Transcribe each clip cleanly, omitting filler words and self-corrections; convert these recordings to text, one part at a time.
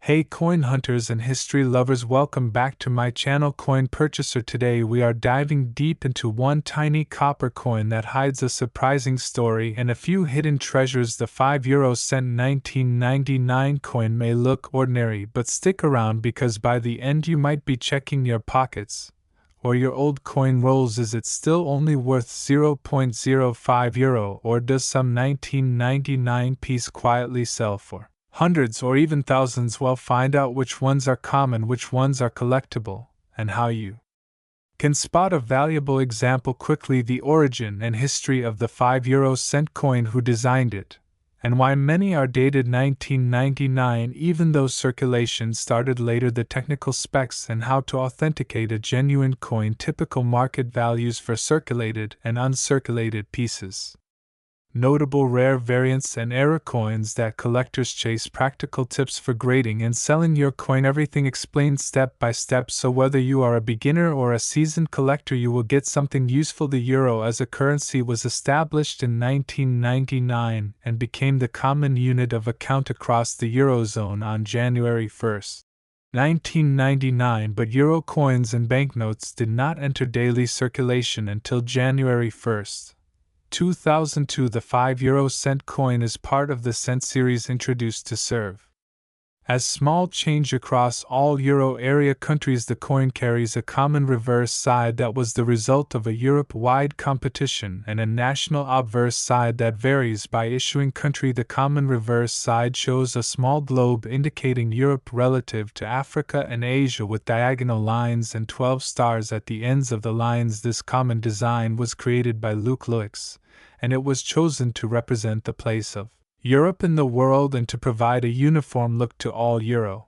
Hey coin hunters and history lovers, welcome back to my channel Coin Purchaser. Today we are diving deep into one tiny copper coin that hides a surprising story and a few hidden treasures. The 5 cent 1999 coin may look ordinary, but stick around because by the end you might be checking your pockets or your old coin rolls. Is it still only worth €0.05, or does some 1999 piece quietly sell for hundreds or even thousands? Well, find out which ones are common, which ones are collectible, and how you can spot a valuable example quickly. The origin and history of the 5 cent coin, who designed it, and why many are dated 1999 even though circulation started later. The technical specs and how to authenticate a genuine coin. Typical market values for circulated and uncirculated pieces. Notable rare variants and error coins that collectors chase. Practical tips for grading and selling your coin. Everything explained step by step, so whether you are a beginner or a seasoned collector, you will get something useful. The euro as a currency was established in 1999 and became the common unit of account across the Eurozone on January 1, 1999, but euro coins and banknotes did not enter daily circulation until January 1, 2002. The 5 cent coin is part of the cent series introduced to serve as small change across all euro area countries. The coin carries a common reverse side that was the result of a Europe-wide competition and a national obverse side that varies by issuing country. The common reverse side shows a small globe indicating Europe relative to Africa and Asia with diagonal lines and 12 stars at the ends of the lines. This common design was created by Luc Loix, and it was chosen to represent the place of Europe in the world and to provide a uniform look to all euro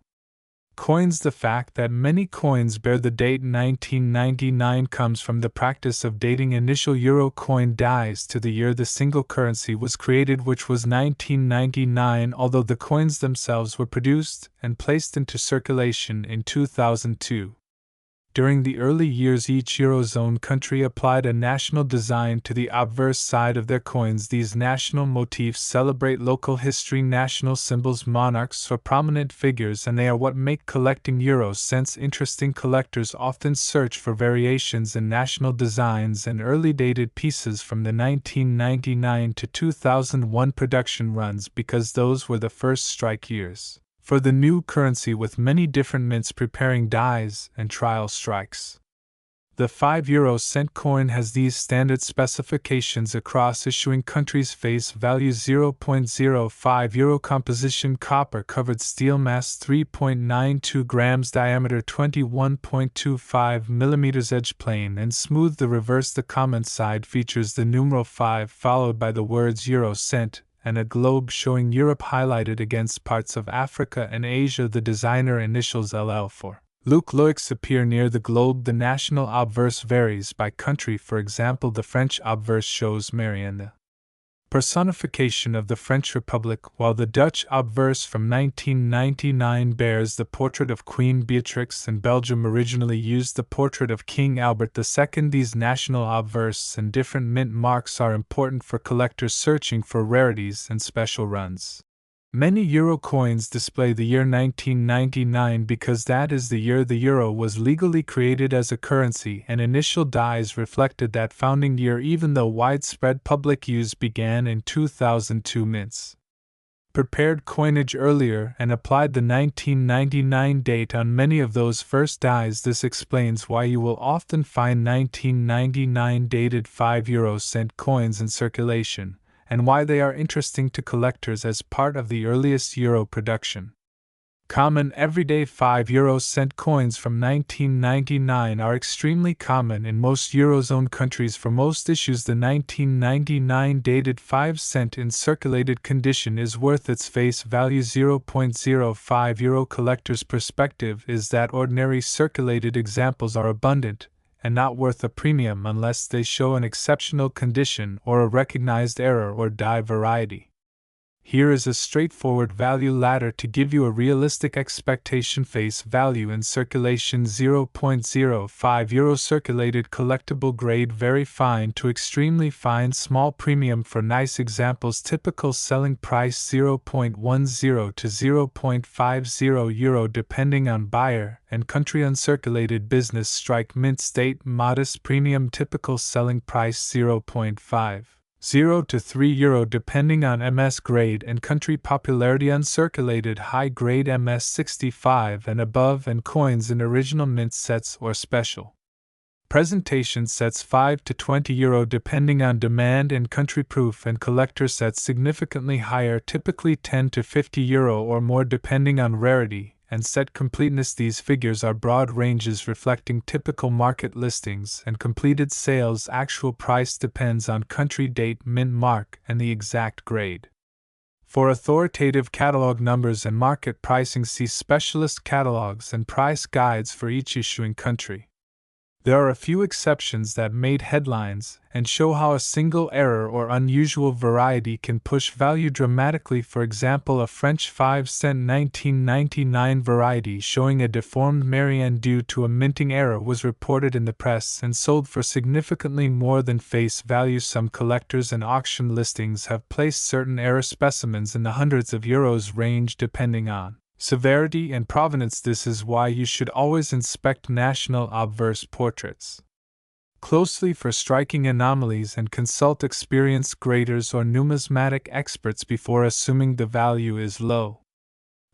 coins. The fact that many coins bear the date 1999 comes from the practice of dating initial euro coin dies to the year the single currency was created, which was 1999, although the coins themselves were produced and placed into circulation in 2002. During the early years, each Eurozone country applied a national design to the obverse side of their coins. These national motifs celebrate local history, national symbols, monarchs, or prominent figures, and they are what make collecting euro cents interesting. Collectors often search for variations in national designs and early dated pieces from the 1999 to 2001 production runs because those were the first strike years for the new currency, with many different mints preparing dies and trial strikes. The 5 cent coin has these standard specifications across issuing countries: face value €0.05, composition copper covered steel, mass 3.92 grams, diameter 21.25 mm, edge plain and smooth. The reverse, the common side, features the numeral 5 followed by the words euro cent and a globe showing Europe highlighted against parts of Africa and Asia. The designer initials LL for Luc Loix appear near the globe. The national obverse varies by country. For example, the French obverse shows Marianne, the personification of the French Republic, while the Dutch obverse from 1999 bears the portrait of Queen Beatrix, and Belgium originally used the portrait of King Albert II. These national obverse and different mint marks are important for collectors searching for rarities and special runs. Many euro coins display the year 1999 because that is the year the euro was legally created as a currency, and initial dies reflected that founding year even though widespread public use began in 2002. Mints prepared coinage earlier and applied the 1999 date on many of those first dies. This explains why you will often find 1999 dated 5 cent coins in circulation, and why they are interesting to collectors as part of the earliest euro production. Common everyday 5 cent coins from 1999 are extremely common in most Eurozone countries. For most issues, the 1999 dated 5 cent in circulated condition is worth its face value €0.05. Collectors' perspective is that ordinary circulated examples are abundant and not worth a premium unless they show an exceptional condition or a recognized error or die variety. Here is a straightforward value ladder to give you a realistic expectation. Face value in circulation: 0.05 euro. Circulated collectible grade: very fine to extremely fine. Small premium for nice examples. Typical selling price: 0.10 to 0.50 euro depending on buyer and country. Uncirculated business strike mint state: modest premium. Typical selling price: 0.50 to 3 euro depending on MS grade and country. Popularity: uncirculated high grade MS 65 and above, and coins in original mint sets or special presentation sets: 5 to 20 euro depending on demand and country. Proof and collector sets significantly higher, typically 10 to 50 euro or more depending on rarity and set completeness. These figures are broad ranges reflecting typical market listings and completed sales. Actual price depends on country, date, mint mark, and the exact grade. For authoritative catalog numbers and market pricing, see specialist catalogs and price guides for each issuing country. There are a few exceptions that made headlines and show how a single error or unusual variety can push value dramatically. For example, a French 5-cent 1999 variety showing a deformed Marianne due to a minting error was reported in the press and sold for significantly more than face value. Some collectors and auction listings have placed certain error specimens in the hundreds of euros range depending on severity and provenance. This is why you should always inspect national obverse portraits closely for striking anomalies and consult experienced graders or numismatic experts before assuming the value is low.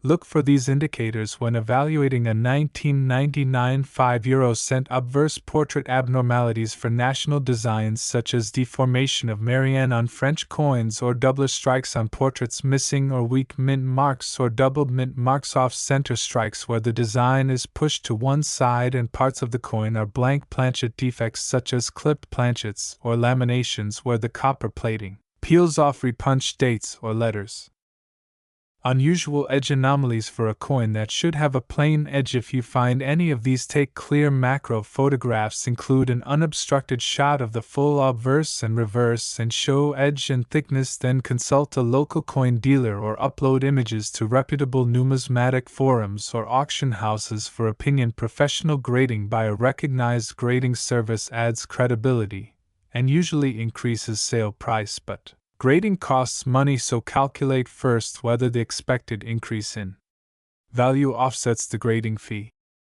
Look for these indicators when evaluating a 1999 5-euro-cent obverse portrait. Abnormalities for national designs such as deformation of Marianne on French coins or doubler strikes on portraits, missing or weak mint marks or doubled mint marks, off-center strikes where the design is pushed to one side and parts of the coin are blank, planchet defects such as clipped planchets or laminations where the copper plating peels off repunched dates or letters. Unusual edge anomalies for a coin that should have a plain edge. If you find any of these, take clear macro photographs. Include an unobstructed shot of the full obverse and reverse and show edge and thickness. Then consult a local coin dealer or upload images to reputable numismatic forums or auction houses for opinion. Professional grading by a recognized grading service adds credibility and usually increases sale price, but grading costs money, so calculate first whether the expected increase in value offsets the grading fee.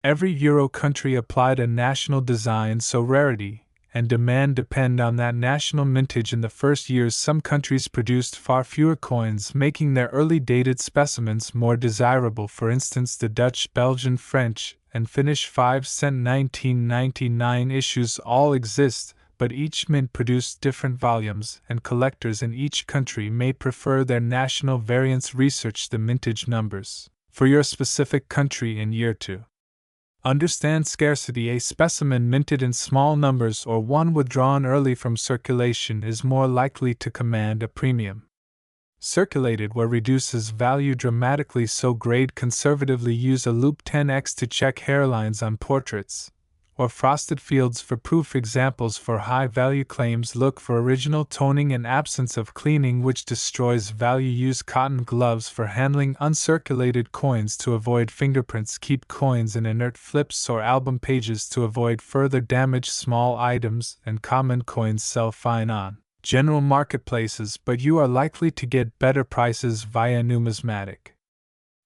Every euro country applied a national design, so rarity and demand depend on that national mintage. In the first years, some countries produced far fewer coins, making their early dated specimens more desirable. For instance, the Dutch, Belgian, French, and Finnish 5-cent 1999 issues all exist, but each mint produced different volumes, and collectors in each country may prefer their national variants. Research the mintage numbers for your specific country in year 2. Understand scarcity. A specimen minted in small numbers or one withdrawn early from circulation is more likely to command a premium. Circulated where reduces value dramatically, so grade conservatively. Use a loupe 10x to check hairlines on portraits or frosted fields for proof. Examples for high-value claims: look for original toning and absence of cleaning, which destroys value. Use cotton gloves for handling uncirculated coins to avoid fingerprints. Keep coins in inert flips or album pages to avoid further damage. Small items and common coins sell fine on general marketplaces, but you are likely to get better prices via numismatic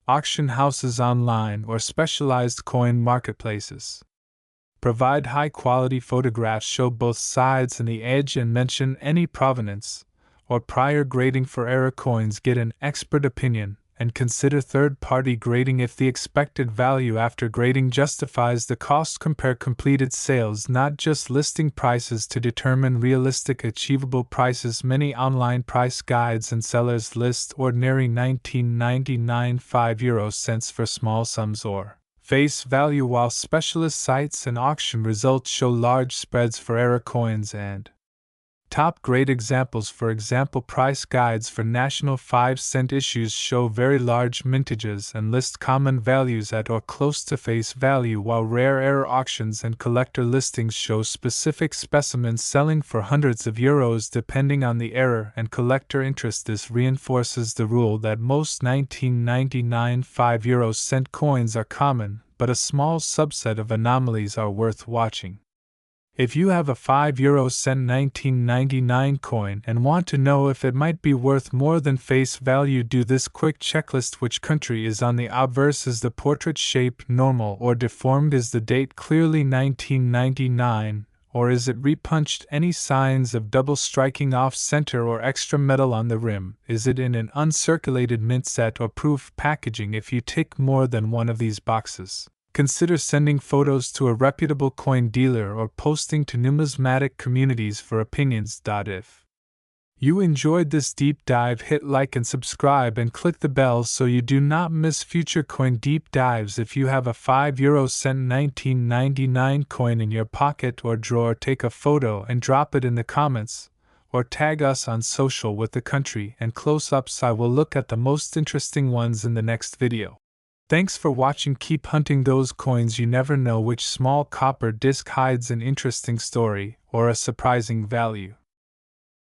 auction houses, online, or specialized coin marketplaces. Provide high-quality photographs, show both sides and the edge, and mention any provenance or prior grading for error coins. Get an expert opinion and consider third-party grading if the expected value after grading justifies the cost. Compare completed sales, not just listing prices, to determine realistic achievable prices. Many online price guides and sellers list ordinary 1999 5-euro-cents for small sums or face value, while specialist sites and auction results show large spreads for error coins and Top grade examples, for example, price guides for national 5-cent issues show very large mintages and list common values at or close to face value, while rare error auctions and collector listings show specific specimens selling for hundreds of euros depending on the error and collector interest. This reinforces the rule that most 1999 5-euro-cent coins are common, but a small subset of anomalies are worth watching. If you have a 5-euro-cent 1999 coin and want to know if it might be worth more than face value, do this quick checklist. Which country is on the obverse? Is the portrait shape normal or deformed? Is the date clearly 1999, or is it repunched? Any signs of double striking off center or extra metal on the rim? Is it in an uncirculated mint set or proof packaging? If you tick more than one of these boxes, consider sending photos to a reputable coin dealer or posting to numismatic communities for opinions. If you enjoyed this deep dive, hit like and subscribe and click the bell so you do not miss future coin deep dives. If you have a 5-euro-cent 1999 coin in your pocket or drawer, take a photo and drop it in the comments, or tag us on social with the country and close-ups. I will look at the most interesting ones in the next video. Thanks for watching. Keep hunting those coins. You never know which small copper disc hides an interesting story or a surprising value.